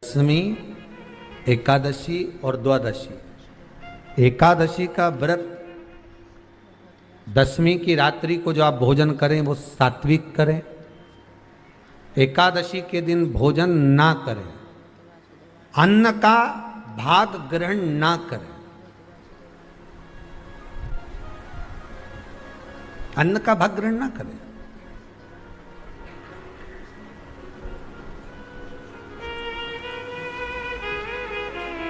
दशमी, एकादशी और द्वादशी। एकादशी का व्रत, दशमी की रात्रि को जो आप भोजन करें वो सात्विक करें। एकादशी के दिन भोजन ना करें, अन्न का भाग ग्रहण ना करें। अन्न का भाग ग्रहण ना करें।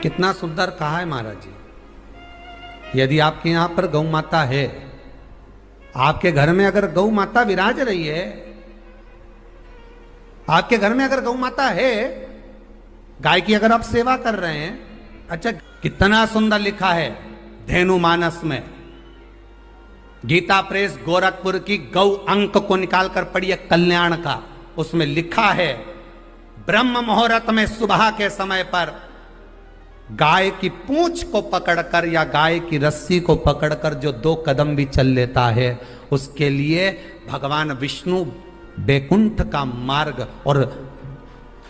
कितना सुंदर कहा है महाराज जी। यदि आपके यहां पर गौ माता है, आपके घर में अगर गौ माता विराज रही है, आपके घर में अगर गौ माता है, गाय की अगर आप सेवा कर रहे हैं, अच्छा कितना सुंदर लिखा है धेनु मानस में। गीता प्रेस गोरखपुर की गौ अंक को निकालकर पढ़िए कल्याण का, उसमें लिखा है ब्रह्म मुहूर्त में सुबह के समय पर गाय की पूंछ को पकड़कर या गाय की रस्सी को पकड़कर जो 2 कदम भी चल लेता है, उसके लिए भगवान विष्णु बैकुंठ का मार्ग और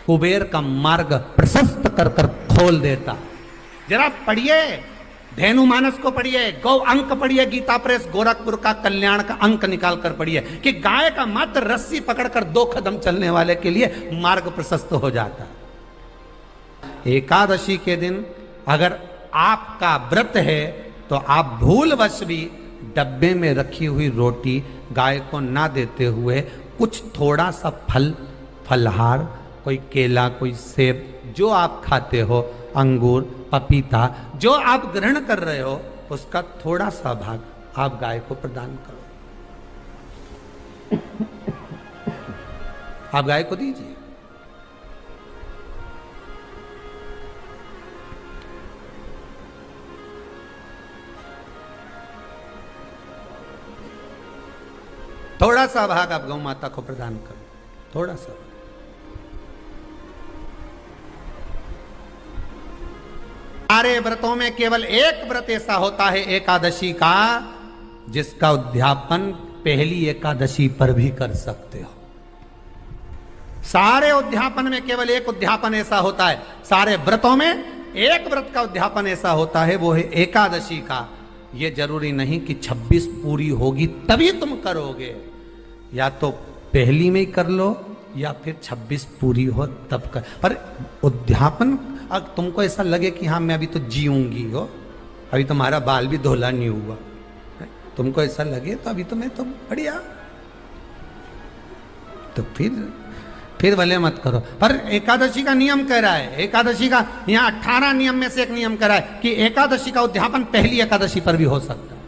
कुबेर का मार्ग प्रशस्त कर कर खोल देता। जरा पढ़िए धेनु मानस को पढ़िए, गौ अंक पढ़िए, गीता प्रेस गोरखपुर का कल्याण का अंक निकाल कर पढ़िए कि गाय का मात्र रस्सी पकड़कर 2 कदम चलने वाले के लिए मार्ग प्रशस्त हो जाता। एकादशी के दिन अगर आपका व्रत है तो आप भूलवश भी डब्बे में रखी हुई रोटी गाय को ना देते हुए कुछ थोड़ा सा फल, फलहार, कोई केला, कोई सेब, जो आप खाते हो, अंगूर, पपीता, जो आप ग्रहण कर रहे हो, उसका थोड़ा सा भाग आप गाय को प्रदान करो। आप गाय को दीजिए। थोड़ा सा भाग आप गौ माता को प्रदान करो, थोड़ा सा। सारे व्रतों में केवल एक व्रत ऐसा होता है एकादशी का, जिसका उद्यापन पहली एकादशी पर भी कर सकते हो। सारे उद्यापन में केवल एक उद्यापन ऐसा होता है, सारे व्रतों में एक व्रत का उद्यापन ऐसा होता है, वो है एकादशी का। ये जरूरी नहीं कि 26 पूरी होगी तभी तुम करोगे, या तो पहली में ही कर लो या फिर 26 पूरी हो तब कर। पर उद्यापन अगर तुमको ऐसा लगे कि हाँ मैं अभी तो जीऊंगी हो, अभी तुम्हारा बाल भी धोला नहीं हुआ, तुमको ऐसा लगे तो अभी तो मैं तो बढ़िया, तो फिर भले मत करो। पर एकादशी का नियम कह रहा है, एकादशी का यहाँ 18 नियम में से एक नियम कह रहा है कि एकादशी का उद्यापन पहली एकादशी पर भी हो सकता है,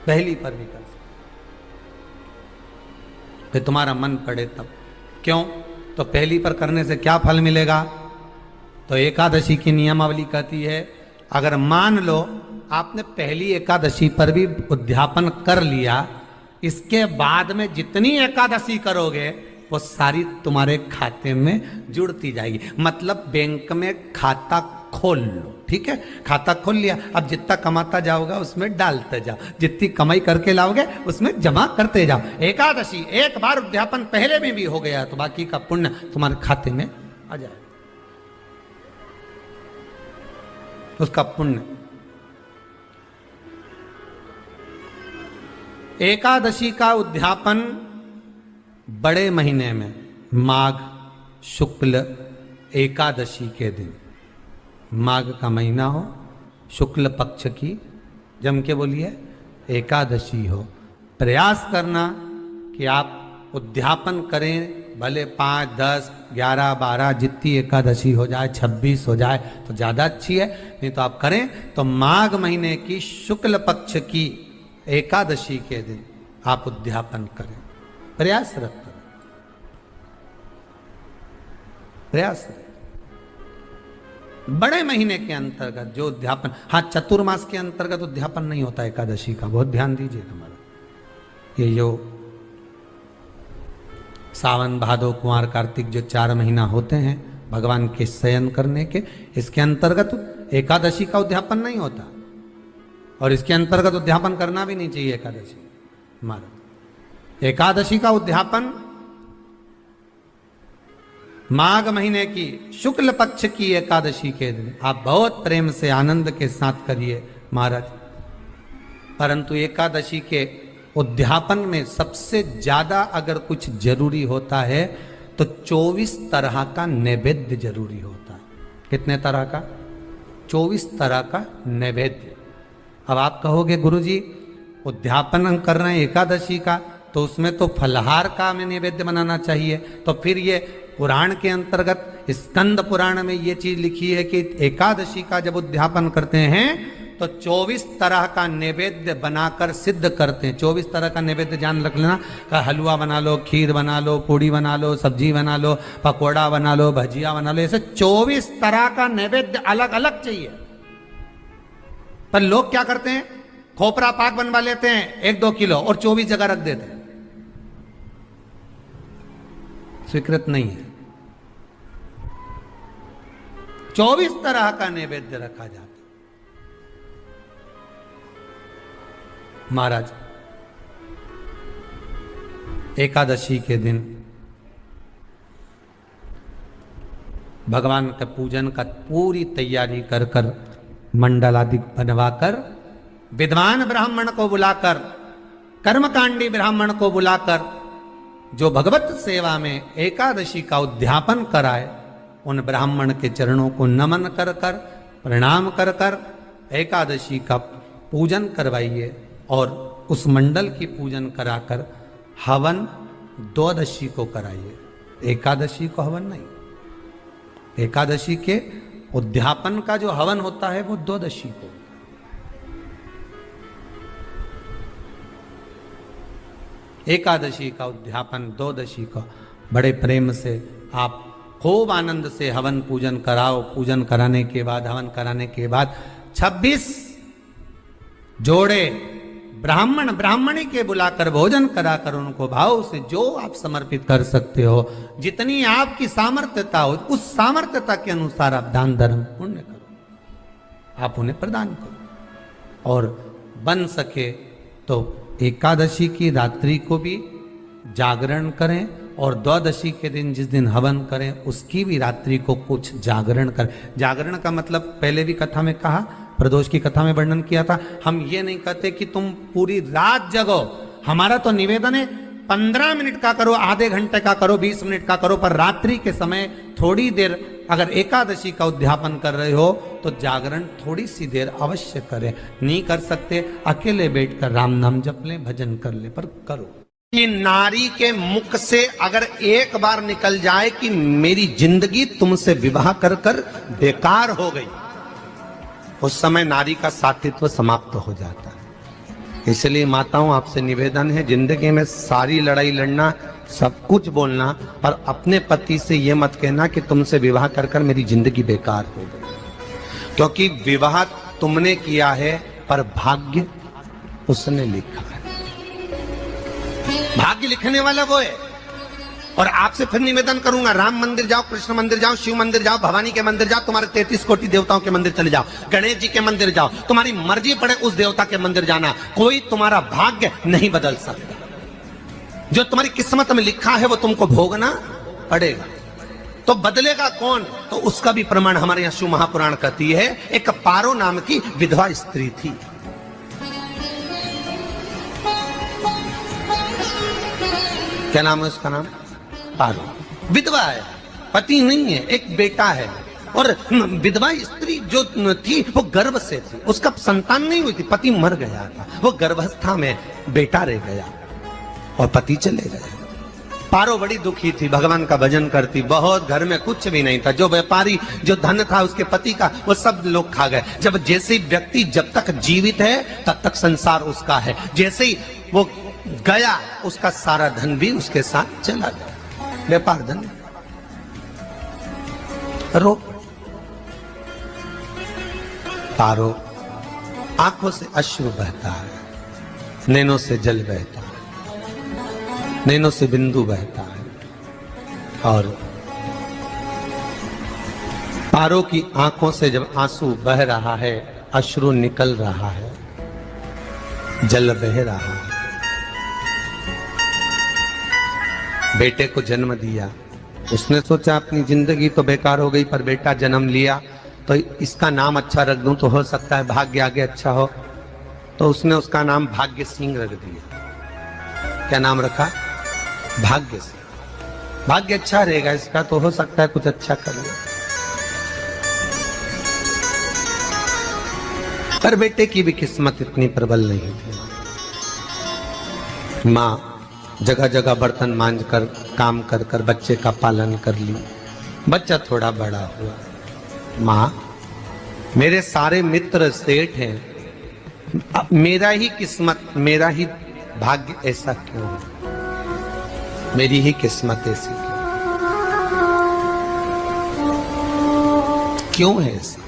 पहली पर भी कर सकते, फिर तुम्हारा मन पड़े तब। क्यों? तो पहली पर करने से क्या फल मिलेगा? तो एकादशी की नियमावली कहती है अगर मान लो आपने पहली एकादशी पर भी उद्यापन कर लिया, इसके बाद में जितनी एकादशी करोगे वो सारी तुम्हारे खाते में जुड़ती जाएगी। मतलब बैंक में खाता खोल लो, ठीक है, खाता खोल लिया, अब जितना कमाता जाओगा उसमें डालते जाओ, जितनी कमाई करके लाओगे उसमें जमा करते जाओ। एकादशी एक बार उद्यापन पहले में भी हो गया तो बाकी का पुण्य तुम्हारे खाते में आ जाएगा, उसका पुण्य। एकादशी का उद्यापन बड़े महीने में माघ शुक्ल एकादशी के दिन, माघ का महीना हो, शुक्ल पक्ष की, जम के बोलिए, एकादशी हो, प्रयास करना कि आप उद्यापन करें, भले 5, 10, 11, 12 जितनी एकादशी हो जाए, 26 हो जाए तो ज़्यादा अच्छी है, नहीं तो आप करें तो माघ महीने की शुक्ल पक्ष की एकादशी के दिन आप उद्यापन करें, प्रयासरत करें, प्रयासरत। बड़े महीने के अंतर्गत जो उद्यापन, हाँ चतुर्मास के अंतर्गत उद्यापन नहीं होता एकादशी का, बहुत ध्यान दीजिए हमारा। ये जो सावन भादो कुंवर कार्तिक जो 4 महीना होते हैं भगवान के शयन करने के, इसके अंतर्गत एकादशी का उद्यापन नहीं होता, और इसके अंतर्गत उद्यापन करना भी नहीं चाहिए एकादशी हमारा। एकादशी का उद्यापन माघ महीने की शुक्ल पक्ष की एकादशी के दिन आप बहुत प्रेम से आनंद के साथ करिए महाराज। परंतु एकादशी के उद्यापन में सबसे ज्यादा अगर कुछ जरूरी होता है तो 24 तरह का नैवेद्य जरूरी होता है। कितने तरह का? 24 तरह का नैवेद्य। अब आप कहोगे गुरुजी उद्यापन हम कर रहे हैं एकादशी का, तो उसमें तो फलहार का हमें नैवेद्य बनाना चाहिए। तो फिर ये पुराण के अंतर्गत स्कंद पुराण में ये चीज लिखी है कि एकादशी का जब उद्यापन करते हैं तो 24 तरह का नैवेद्य बनाकर सिद्ध करते हैं। 24 तरह का नैवेद्य जान रख लेना का हलवा बना लो, खीर बना लो, पूड़ी बना लो, सब्जी बना लो, पकोड़ा बना लो, भजिया बना लो, ऐसे 24 तरह का नैवेद्य अलग अलग चाहिए। पर लोग क्या करते हैं, खोपरा पाक बनवा लेते हैं 1-2 किलो और 24 जगह रख देते हैं। स्वीकृत नहीं है। 24 तरह का नैवेद्य रखा जाता है। महाराज एकादशी के दिन भगवान के पूजन का पूरी तैयारी कर कर मंडल आदि बनवाकर विद्वान ब्राह्मण को बुलाकर, कर्मकांडी ब्राह्मण को बुलाकर जो भगवत सेवा में एकादशी का उद्यापन कराए, उन ब्राह्मण के चरणों को नमन कर कर, प्रणाम कर कर एकादशी का पूजन करवाइए और उस मंडल की पूजन कराकर हवन द्वादशी को कराइए। एकादशी को हवन नहीं। एकादशी के उद्यापन का जो हवन होता है वो द्वादशी को। एकादशी का उद्यापन द्वादशी को बड़े प्रेम से आप खूब आनंद से हवन पूजन कराओ। पूजन कराने के बाद, हवन कराने के बाद 26 जोड़े ब्राह्मण ब्राह्मणी के बुलाकर भोजन कराकर उनको भाव से जो आप समर्पित कर सकते हो, जितनी आपकी सामर्थ्यता हो, उस सामर्थ्यता के अनुसार आप दान धर्म पुण्य करो, आप उन्हें प्रदान करो। और बन सके तो एकादशी की रात्रि को भी जागरण करें और द्वादशी के दिन जिस दिन हवन करें उसकी भी रात्रि को कुछ जागरण करें। जागरण का मतलब पहले भी कथा में कहा, प्रदोष की कथा में वर्णन किया था। हम ये नहीं कहते कि तुम पूरी रात जगो। हमारा तो निवेदन है 15 मिनट का करो, आधे घंटे का करो, 20 मिनट का करो, पर रात्रि के समय थोड़ी देर अगर एकादशी का उद्यापन कर रहे हो तो जागरण थोड़ी सी देर अवश्य करें। नहीं कर सकते अकेले बैठकर राम नाम जप ले, भजन कर ले, पर करो। कि नारी के मुख से अगर एक बार निकल जाए कि मेरी जिंदगी तुमसे विवाह कर कर बेकार हो गई, उस समय नारी का साथित्व समाप्त हो जाता है। इसलिए माताओं आपसे निवेदन है, जिंदगी में सारी लड़ाई लड़ना, सब कुछ बोलना, पर अपने पति से यह मत कहना कि तुमसे विवाह कर कर मेरी जिंदगी बेकार हो गई। क्योंकि विवाह तुमने किया है पर भाग्य उसने लिखा है। भाग्य लिखने वाला वो है। और आपसे फिर निवेदन करूंगा, राम मंदिर जाओ, कृष्ण मंदिर जाओ, शिव मंदिर जाओ, भवानी के मंदिर जाओ, तुम्हारे 33 कोटि देवताओं के मंदिर चले जाओ, गणेश जी के मंदिर जाओ, तुम्हारी मर्जी पड़े उस देवता के मंदिर जाना, कोई तुम्हारा भाग्य नहीं बदल सकता। जो तुम्हारी किस्मत में लिखा है वो तुमको भोगना पड़ेगा। तो बदलेगा कौन? तो उसका भी प्रमाण हमारे यहां शिव महापुराण कहती है। एक पारो नाम की विधवा स्त्री थी। क्या नाम है उसका? नाम पारो। विधवा है, पति नहीं है, एक बेटा है। और विधवा स्त्री जो थी वो गर्भ से थी, उसका संतान नहीं हुई थी, पति मर गया था, वो गर्भावस्था में बेटा रह गया और पति चले गए। पारो बड़ी दुखी थी, भगवान का भजन करती, बहुत, घर में कुछ भी नहीं था। जो व्यापारी, जो धन था उसके पति का, वो सब लोग खा गए। जब जैसे व्यक्ति जब तक जीवित है तब तक संसार उसका है, जैसे ही वो गया उसका सारा धन भी उसके साथ चला गया। व्यापार धन रो। पारो आंखों से अश्रु बहता है, नैनों से जल बहता है, नैनों से बिंदु बहता है। और पारो की आंखों से जब आंसू बह रहा है, अश्रु निकल रहा है, जल बह रहा है। बेटे को जन्म दिया, उसने सोचा अपनी जिंदगी तो बेकार हो गई, पर बेटा जन्म लिया तो इसका नाम अच्छा रख दूं तो हो सकता है भाग्य आगे अच्छा हो। तो उसने उसका नाम भाग्य सिंह रख दिया। क्या नाम रखा? भाग्य सिंह। भाग्य अच्छा रहेगा इसका, तो हो सकता है कुछ अच्छा कर ले। पर बेटे की भी किस्मत इतनी प्रबल नहीं थी। माँ जगह जगह बर्तन मांझ कर काम कर कर बच्चे का पालन कर ली। बच्चा थोड़ा बड़ा हुआ। माँ मेरे सारे मित्र सेठ हैं, अब मेरा ही किस्मत, मेरा ही भाग्य ऐसा क्यों है? मेरी ही किस्मत ऐसी क्यों है ऐसा?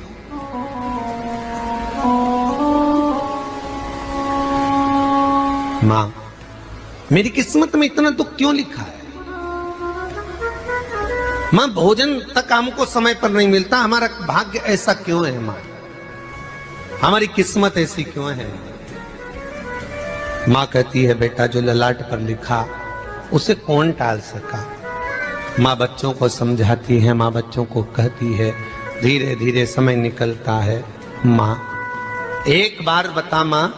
माँ मेरी किस्मत में इतना दुख क्यों लिखा है? माँ भोजन तक हमको समय पर नहीं मिलता, हमारा भाग्य ऐसा क्यों है? माँ हमारी किस्मत ऐसी क्यों है? माँ कहती है बेटा जो ललाट पर लिखा उसे कौन टाल सका। माँ बच्चों को समझाती है, माँ बच्चों को कहती है, धीरे धीरे समय निकलता है। माँ एक बार बता माँ,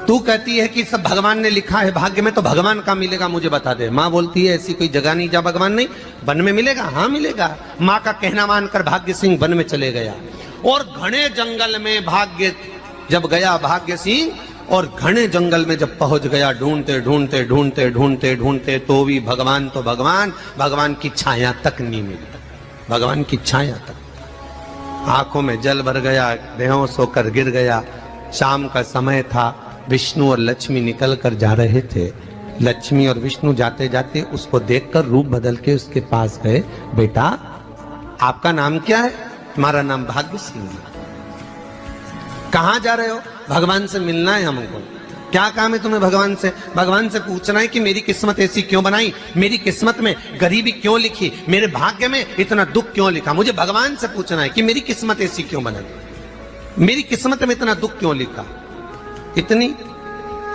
तू कहती है कि सब भगवान ने लिखा है भाग्य में, तो भगवान का मिलेगा मुझे बता दे। माँ बोलती है ऐसी कोई जगह नहीं जहाँ भगवान नहीं, वन में मिलेगा। हाँ मिलेगा। माँ का कहना मानकर भाग्य सिंह वन में चले गया और घने जंगल में भाग्य जब गया भाग्य सिंह, और घने जंगल में जब पहुंच गया, ढूंढते ढूंढते ढूंढते ढूंढते ढूंढते तो भी भगवान तो भगवान, भगवान की छाया तक नहीं मिली। भगवान की छाया तक, आंखों में जल भर गया, बेहोश होकर गिर गया। शाम का समय था, विष्णु और लक्ष्मी निकल कर जा रहे थे। लक्ष्मी और विष्णु जाते जाते उसको देखकर रूप बदल के उसके पास गए। बेटा आपका नाम क्या है? हमारा नाम भाग्य सिंह है। कहाँ जा रहे हो? भगवान से मिलना है हमको। क्या काम है तुम्हें भगवान से? भगवान से पूछना है कि मेरी किस्मत ऐसी क्यों बनाई, मेरी किस्मत में गरीबी क्यों लिखी, मेरे भाग्य में इतना दुख क्यों लिखा। मुझे भगवान से पूछना है कि मेरी किस्मत ऐसी क्यों बनाई, मेरी किस्मत में इतना दुख क्यों लिखा, इतनी।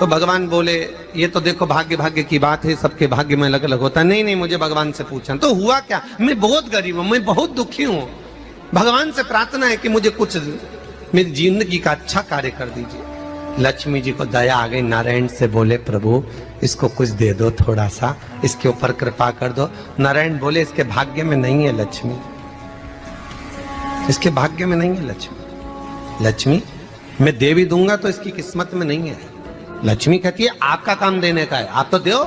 तो भगवान बोले ये तो देखो भाग्य भाग्य की बात है, सबके भाग्य में अलग अलग होता है। नहीं नहीं मुझे भगवान से पूछना। तो हुआ क्या? मैं बहुत गरीब हूं, मैं बहुत दुखी हूं, भगवान से प्रार्थना है कि मुझे कुछ मेरी जिंदगी का अच्छा कार्य कर दीजिए। लक्ष्मी जी को दया आ गई, नारायण से बोले प्रभु इसको कुछ दे दो, थोड़ा सा इसके ऊपर कृपा कर दो। नारायण बोले इसके भाग्य में नहीं है लक्ष्मी, इसके भाग्य में नहीं है लक्ष्मी। लक्ष्मी मैं देवी दूंगा तो इसकी किस्मत में नहीं है। लक्ष्मी कहती है आपका काम देने का है, आप तो दो।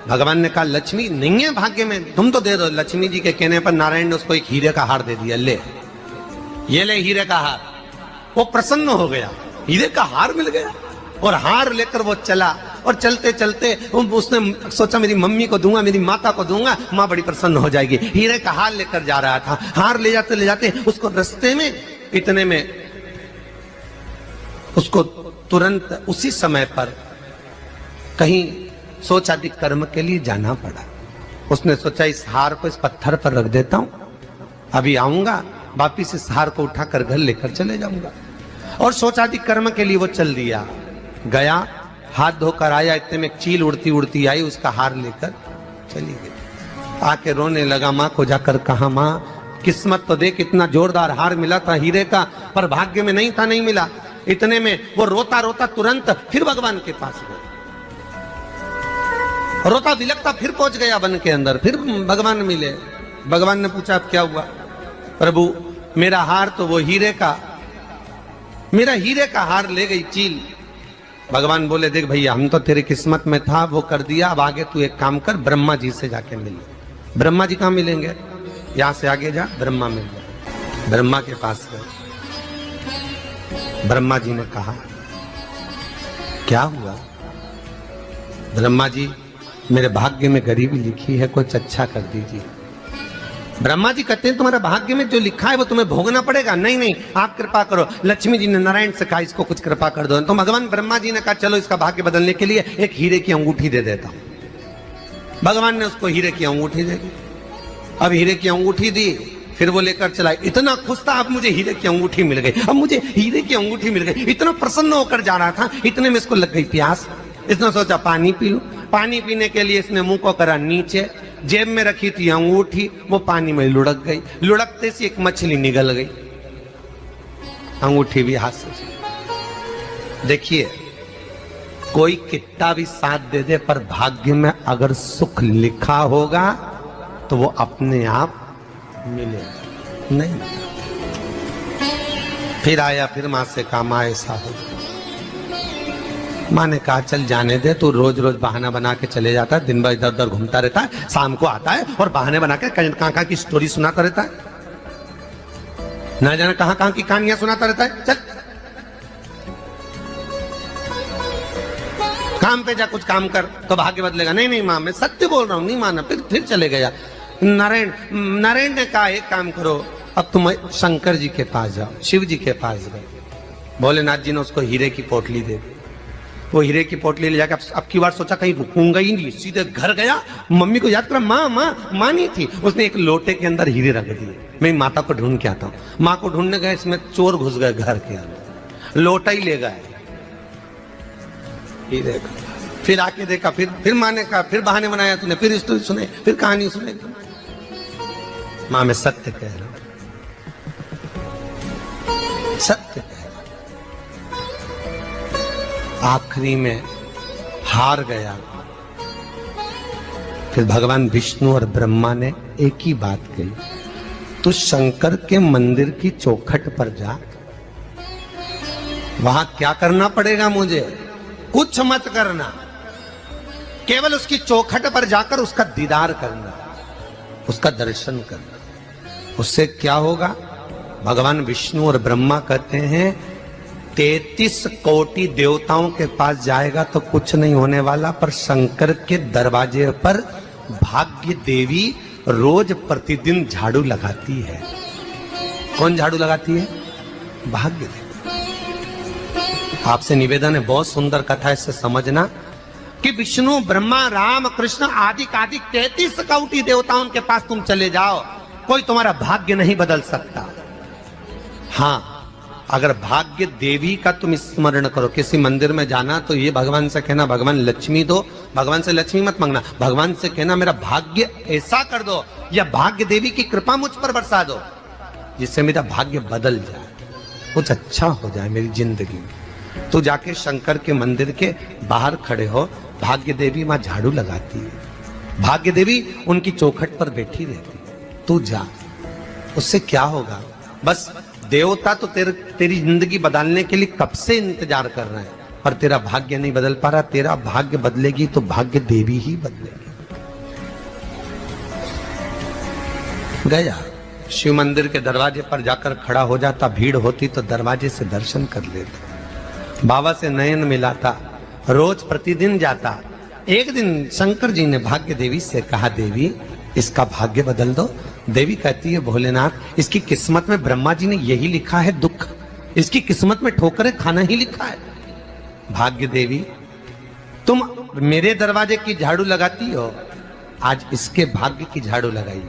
भगवान ने कहा लक्ष्मी नहीं है भाग्य में, तुम तो दे दो। लक्ष्मी जी के कहने पर नारायण ने उसको एक हीरे का हार दे दिया। ले ये ले हीरे का हार। वो प्रसन्न हो गया, हीरे का हार मिल गया। और हार लेकर वो चला, और चलते चलते उसने सोचा मेरी मम्मी को दूंगा, मेरी माता को दूंगा, माँ बड़ी प्रसन्न हो जाएगी। हीरे का हार लेकर जा रहा था। हार ले जाते उसको रास्ते में इतने में उसको तुरंत उसी समय पर कहीं सोचाधिक कर्म के लिए जाना पड़ा। उसने सोचा इस हार को इस पत्थर पर रख देता हूं, अभी आऊंगा वापिस इस हार को उठाकर घर लेकर चले जाऊंगा। और सोचाधिक कर्म के लिए वो चल दिया। गया, हाथ धोकर आया, इतने में चील उड़ती उड़ती आई, उसका हार लेकर चली गई। आके रोने लगा। माँ को जाकर कहा माँ किस्मत तो देख, इतना जोरदार हार मिला था हीरे का, पर भाग्य में नहीं था, नहीं मिला। इतने में वो रोता रोता तुरंत फिर भगवान के पास गया। रोता बिलखता फिर पहुंच गया वन के अंदर, फिर भगवान मिले। भगवान ने पूछा अब क्या हुआ? प्रभु मेरा हार तो वो हीरे का, मेरा हीरे का हार ले गई चील। भगवान बोले देख भैया हम तो तेरी किस्मत में था, वो कर दिया, अब आगे तू एक काम कर, ब्रह्मा जी से जाके मिल। ब्रह्मा जी कहाँ मिलेंगे? यहां से आगे जा, ब्रह्मा मिल जाए। ब्रह्मा के पास गए। ब्रह्मा जी ने कहा क्या हुआ? ब्रह्मा जी मेरे भाग्य में गरीबी लिखी है, कुछ अच्छा कर दीजिए। ब्रह्मा जी कहते हैं तुम्हारे भाग्य में जो लिखा है वो तुम्हें भोगना पड़ेगा। नहीं नहीं आप कृपा करो। लक्ष्मी जी ने नारायण से कहा इसको कुछ कृपा कर दो। तो भगवान ब्रह्मा जी ने कहा चलो इसका भाग्य बदलने के लिए एक हीरे की अंगूठी दे देता हूं। भगवान ने उसको हीरे की अंगूठी दे दी। अब हीरे की अंगूठी दी, फिर वो लेकर चला। इतना खुश था, अब मुझे हीरे की अंगूठी मिल गई, अब मुझे हीरे की अंगूठी मिल गई। इतना प्रसन्न होकर जा रहा था, इतने में इसको लग गई प्यास। इसने सोचा पानी पी लूं। पानी पीने के लिए इसने मुंह को करा नीचे, जेब में रखी थी अंगूठी, वो पानी में लुढ़क गई। लुढ़कते से एक मछली निगल गई, अंगूठी भी हाथ से चली। देखिए, कोई कितना भी साथ दे दे, पर भाग्य में अगर सुख लिखा होगा तो वो अपने आप मिलेगा नहीं। फिर आया, फिर मां से कहा मां ऐसा हो। मां ने कहा चल जाने दे, तू रोज रोज बहाना बना के चले जाता है, दिन भर इधर उधर घूमता रहता है, शाम को आता है और बहाने बना के कहां की स्टोरी सुनाता रहता है, ना जाने कहां की कहानियां सुनाता रहता है। चल काम पे जा, कुछ काम कर तो भाग्य बदलेगा। नहीं नहीं मां, मैं सत्य बोल रहा हूं, नहीं माना। फिर चले गया। नारायण ने कहा एक काम करो, अब तुम शंकर जी के पास जाओ। शिव जी के पास गए। भोलेनाथ जी ने उसको हीरे की पोटली दे दी। वो हीरे की पोटली ले जाकर अब की बार सोचा कहीं रुकूंगा ही नहीं, सीधे घर गया। मम्मी को याद करा, माँ नहीं थी। उसने एक लोटे के अंदर हीरे रख दिए। मैं माता को ढूंढ के आता हूँ। माँ को ढूंढने गए, इसमें चोर घुस गए घर के अंदर, लोटा ही ले गए हीरे का। फिर आके देखा, फिर माँ ने कहा, फिर बहाने बनाया तूने, फिर स्टोरी सुने, फिर कहानी सुने। माँ मैं सत्य कह रहा हूं, सत्य कह रहा हूं। आखिरी में हार गया। फिर भगवान विष्णु और ब्रह्मा ने एक ही बात कही, तू शंकर के मंदिर की चौखट पर जा। वहां क्या करना पड़ेगा मुझे? कुछ मत करना, केवल उसकी चौखट पर जाकर उसका दीदार करना, उसका दर्शन करना। उससे क्या होगा? भगवान विष्णु और ब्रह्मा कहते हैं 33 कोटि देवताओं के पास जाएगा तो कुछ नहीं होने वाला, पर शंकर के दरवाजे पर भाग्य देवी रोज प्रतिदिन झाड़ू लगाती है। कौन झाड़ू लगाती है? भाग्य देवी। आपसे निवेदन है, बहुत सुंदर कथा है, इससे समझना कि विष्णु ब्रह्मा राम कृष्ण आदि 33 कोटि देवताओं के पास तुम चले जाओ, कोई तुम्हारा भाग्य नहीं बदल सकता। हाँ, अगर भाग्य देवी का तुम स्मरण करो, किसी मंदिर में जाना तो ये भगवान से कहना भगवान लक्ष्मी दो, भगवान से लक्ष्मी मत मांगना, भगवान से कहना मेरा भाग्य ऐसा कर दो, या भाग्य देवी की कृपा मुझ पर बरसा दो जिससे मेरा भाग्य बदल जाए, कुछ अच्छा हो जाए मेरी जिंदगी में। तो जाके शंकर के मंदिर के बाहर खड़े हो, भाग्य देवी मां झाड़ू लगाती है, भाग्य देवी उनकी चौखट पर बैठी रहती है। तू जा, उससे क्या होगा? बस देवता तो तेरी जिंदगी बदलने के लिए कब से इंतजार कर रहे हैं, पर तेरा भाग्य नहीं बदल पा रहा। तेरा भाग्य बदलेगी तो भाग्य देवी ही बदलेगी। गया, शिव मंदिर के दरवाजे पर जाकर खड़ा हो जाता, भीड़ होती तो दरवाजे से दर्शन कर लेता, बाबा से नयन मिलाता, रोज प्रतिदिन जाता। एक दिन शंकर जी ने भाग्य देवी से कहा, देवी इसका भाग्य बदल दो। देवी कहती है, भोलेनाथ इसकी किस्मत में ब्रह्मा जी ने यही लिखा है दुख, इसकी किस्मत में ठोकरें खाना ही लिखा है। भाग्य देवी तुम मेरे दरवाजे की झाड़ू लगाती हो, आज इसके भाग्य की झाड़ू लगाई।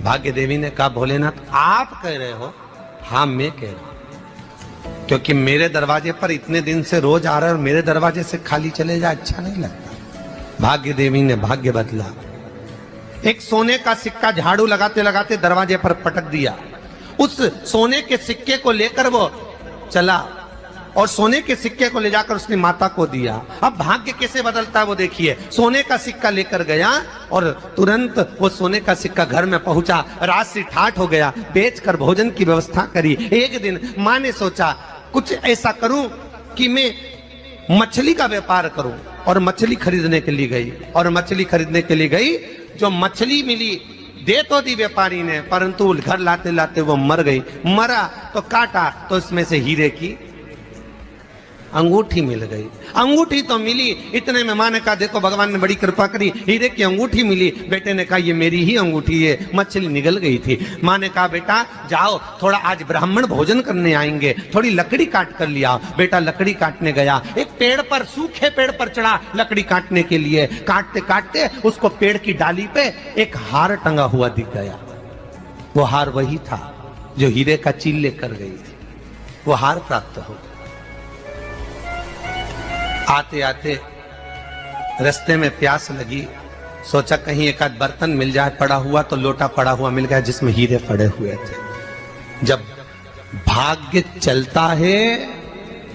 भाग्य देवी ने कहा, भोलेनाथ आप कह रहे हो? हाँ मैं कह रहा हूं, क्योंकि मेरे दरवाजे पर इतने दिन से रोज आ रहा है और मेरे दरवाजे से खाली चले जाए अच्छा नहीं लगता। भाग्य देवी ने भाग्य बदला। एक सोने का सिक्का झाड़ू लगाते लगाते दरवाजे पर पटक दिया। उस सोने के सिक्के को लेकर वो चला और सोने के सिक्के को ले जाकर उसने माता को दिया। अब भाग्य कैसे बदलता है वो देखिए। सोने का सिक्का लेकर गया और तुरंत वो सोने का सिक्का घर में पहुंचा। रात से ठाठ हो गया, बेचकर भोजन की व्यवस्था करी। एक दिन मां ने सोचा कुछ ऐसा करूं कि मैं मछली का व्यापार करूं, और मछली खरीदने के लिए गई। और मछली खरीदने के लिए गई, जो मछली मिली दे तो दी व्यापारी ने, परंतु घर लाते लाते वो मर गई। मरा तो काटा तो इसमें से हीरे की अंगूठी मिल गई। अंगूठी तो मिली, इतने में मां ने कहा देखो भगवान ने बड़ी कृपा करी, हीरे की अंगूठी मिली। बेटे ने कहा ये मेरी ही अंगूठी है, मछली निगल गई थी। मां ने कहा बेटा जाओ, थोड़ा आज ब्राह्मण भोजन करने आएंगे, थोड़ी लकड़ी काट कर लिया। बेटा लकड़ी काटने गया, एक पेड़ पर, सूखे पेड़ पर चढ़ा लकड़ी काटने के लिए। काटते काटते उसको पेड़ की डाली पे एक हार टंगा हुआ दिख गया। वो हार वही था जो हीरे का चील लेकर गई थी। वो हार प्राप्त हो गया। आते आते रास्ते में प्यास लगी, सोचा कहीं एक आध बर्तन मिल जाए पड़ा हुआ, तो लोटा पड़ा हुआ मिल गया जिसमें हीरे पड़े हुए थे। जब भाग्य चलता है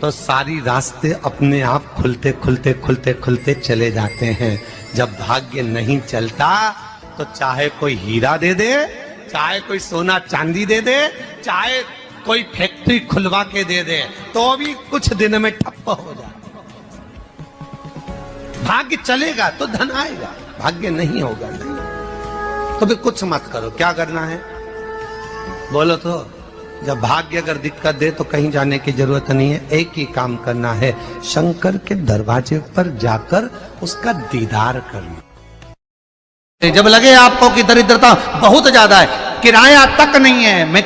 तो सारी रास्ते अपने आप खुलते खुलते खुलते खुलते चले जाते हैं। जब भाग्य नहीं चलता तो चाहे कोई हीरा दे दे, चाहे कोई सोना चांदी दे दे, चाहे कोई फैक्ट्री खुलवा के दे दे, तो भी कुछ दिन में ठप्प हो जाए। भाग्य चलेगा तो धन आएगा, भाग्य नहीं होगा नहीं। तो भी कुछ मत करो, क्या करना है बोलो तो। जब भाग्य अगर दिक्कत दे तो कहीं जाने की जरूरत नहीं है, एक ही काम करना है, शंकर के दरवाजे पर जाकर उसका दीदार करना। जब लगे आपको कि दरिद्रता बहुत ज्यादा है, किराया तक नहीं है, मैं